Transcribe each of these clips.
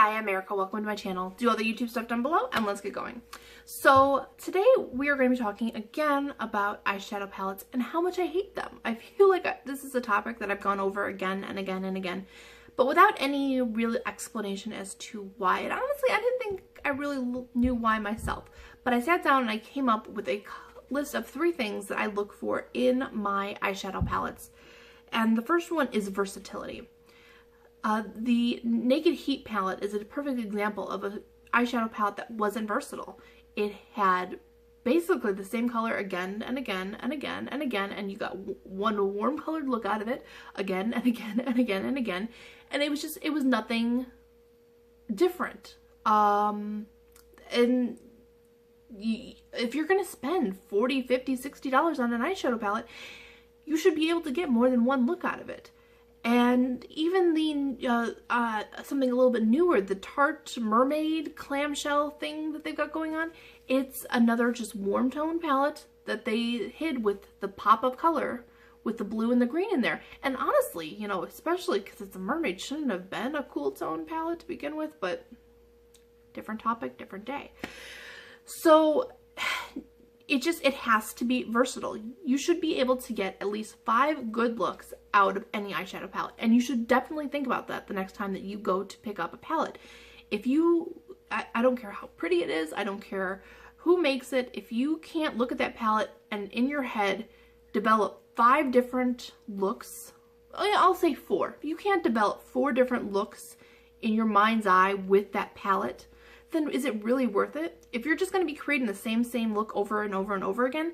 Hi, I'm Erica. Welcome to my channel. Do all the YouTube stuff down below and let's get going. So today we are going to be talking again about eyeshadow palettes and how much I hate them. I feel like this is a topic that I've gone over again and again and again, but without any real explanation as to why. And honestly, I didn't think I really knew why myself, but I sat down and I came up with a list of 3 things that I look for in my eyeshadow palettes. And the first one is versatility. The Naked Heat palette is a perfect example of an eyeshadow palette that wasn't versatile. It had basically the same color again and again and again and again, and you got one warm colored look out of it again and again and again and again, and it was nothing different. And if you're gonna spend $40, $50, $60 on an eyeshadow palette, you should be able to get more than one look out of it. And even the something a little bit newer, the Tarte Mermaid clamshell thing that they've got going on, it's another just warm tone palette that they hid with the pop of color with the blue and the green in there. And honestly, you know, especially because it's a mermaid, shouldn't have been a cool tone palette to begin with, but different topic, different day. So it has to be versatile. You should be able to get at least 5 good looks out of any eyeshadow palette, and you should definitely think about that the next time that you go to pick up a palette. If you, I don't care how pretty it is, I don't care who makes it, if you can't look at that palette and in your head develop 5 different looks, I'll say 4. If you can't develop 4 different looks in your mind's eye with that palette, then is it really worth it? If you're just going to be creating the same look over and over and over again,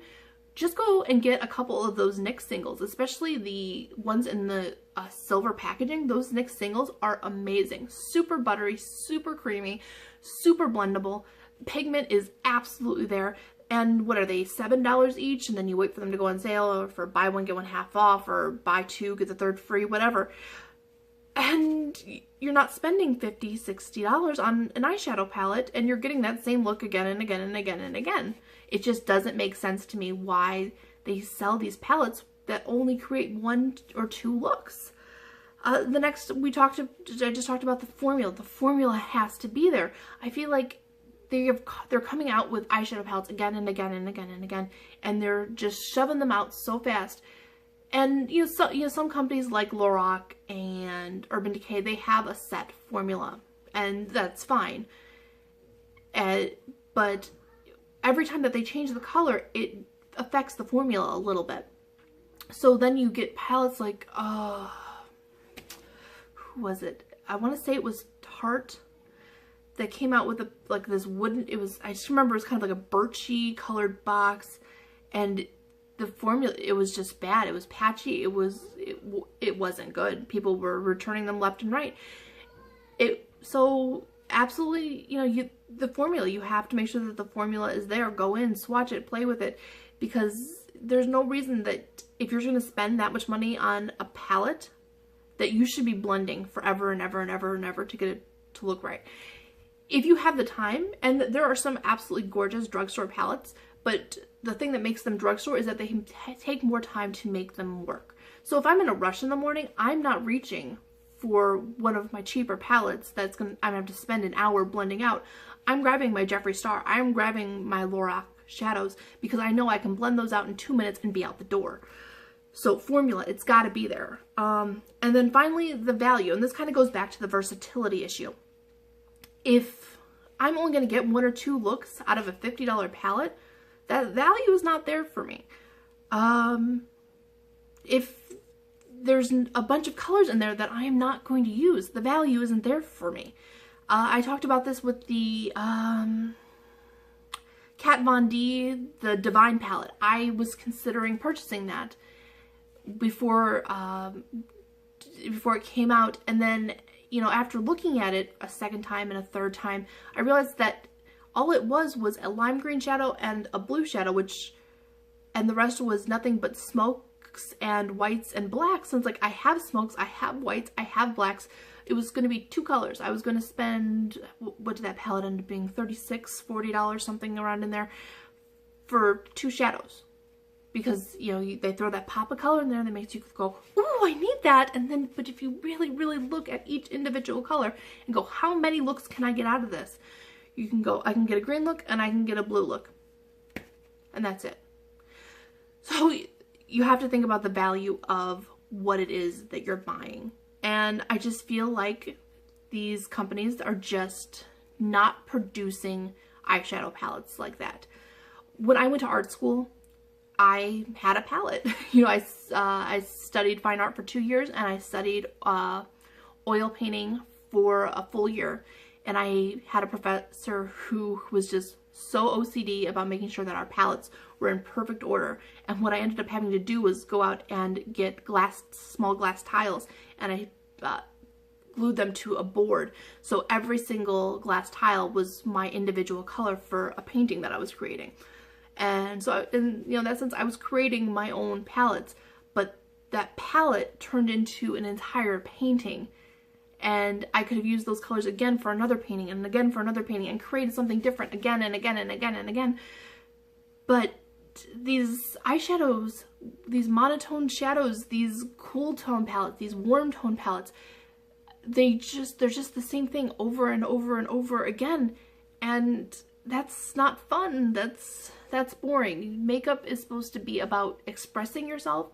just go and get a couple of those NYX singles, especially the ones in the silver packaging. Those NYX singles are amazing. Super buttery, super creamy, super blendable. Pigment is absolutely there. And what are they, $7 each? And then you wait for them to go on sale, or for buy one, get one half off, or buy 2, get the 3rd free, whatever. And you're not spending $50, $60 on an eyeshadow palette, and you're getting that same look again and again and again and again. It just doesn't make sense to me why they sell these palettes that only create 1 or 2 looks. The next, I just talked about the formula. The formula has to be there. I feel like they're coming out with eyeshadow palettes again and again and again and again, and they're just shoving them out so fast. And some companies like Lorac and Urban Decay, they have a set formula, and that's fine. But every time that they change the color, it affects the formula a little bit. So then you get palettes like, who was it? I want to say it was Tarte that came out with this wooden. I just remember it was kind of like a birchy colored box, and the formula, it was just bad. It was patchy. It wasn't good. People were returning them left and right. So absolutely, the formula, you have to make sure that the formula is there. Go in, swatch it, play with it, because there's no reason that if you're going to spend that much money on a palette that you should be blending forever and ever and ever and ever to get it to look right. If you have the time, and there are some absolutely gorgeous drugstore palettes, but the thing that makes them drugstore is that they can take more time to make them work. So if I'm in a rush in the morning, I'm not reaching for one of my cheaper palettes I'm gonna have to spend an hour blending out. I'm grabbing my Jeffree Star. I'm grabbing my Lorac shadows because I know I can blend those out in 2 minutes and be out the door. So formula, it's got to be there. And then finally, the value, and this kind of goes back to the versatility issue. If I'm only going to get 1 or 2 looks out of a $50 palette, that value is not there for me. If there's a bunch of colors in there that I am not going to use, the value isn't there for me. I talked about this with the Kat Von D, the Divine palette. I was considering purchasing that before it came out, and then after looking at it a 2nd time and a 3rd time, I realized that all it was a lime green shadow and a blue shadow, and the rest was nothing but smokes and whites and blacks. And it's like, I have smokes, I have whites, I have blacks. It was going to be 2 colors. I was going to spend, what did that palette end up being? $36, $40, something around in there for 2 shadows. because, you know, they throw that pop of color in there and that makes you go, ooh, I need that. And then, but if you really, really look at each individual color and go, how many looks can I get out of this? You can go, I can get a green look and I can get a blue look. And that's it. So you have to think about the value of what it is that you're buying. And I just feel like these companies are just not producing eyeshadow palettes like that. When I went to art school, I had a palette. You know, I studied fine art for 2 years, and I studied oil painting for a full year. And I had a professor who was just so OCD about making sure that our palettes were in perfect order. And what I ended up having to do was go out and get small glass tiles, and I glued them to a board. So every single glass tile was my individual color for a painting that I was creating. And so, in that sense, I was creating my own palettes, but that palette turned into an entire painting. And I could have used those colors again for another painting and again for another painting and created something different again and again and again and again. But these eyeshadows, these monotone shadows, these cool tone palettes, these warm tone palettes, they're just the same thing over and over and over again. And that's not fun. That's boring. Makeup is supposed to be about expressing yourself,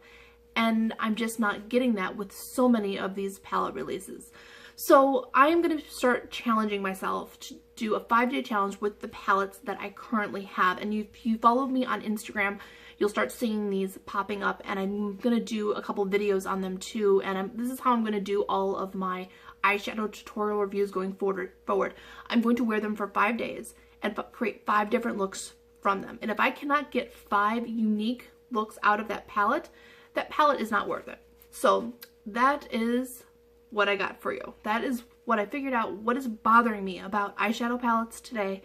and I'm just not getting that with so many of these palette releases. So I am going to start challenging myself to do a 5-day challenge with the palettes that I currently have. And if you follow me on Instagram, you'll start seeing these popping up, and I'm going to do a couple videos on them too. And this is how I'm going to do all of my eyeshadow tutorial reviews going forward. I'm going to wear them for 5 days and create 5 different looks from them. And if I cannot get 5 unique looks out of that palette is not worth it. So that is what I got for you. That is what I figured out, what is bothering me about eyeshadow palettes today,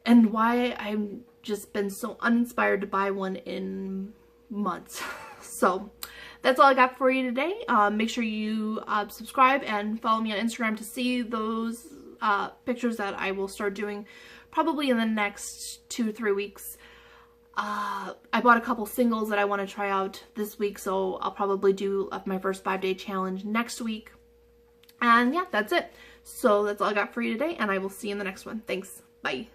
and why I've just been so uninspired to buy one in months. So that's all I got for you today. Make sure you subscribe and follow me on Instagram to see those pictures that I will start doing probably in the next 2 to 3 weeks. I bought a couple singles that I want to try out this week, so I'll probably do my first 5-day challenge next week. And yeah, that's it. So that's all I got for you today, and I will see you in the next one. Thanks. Bye.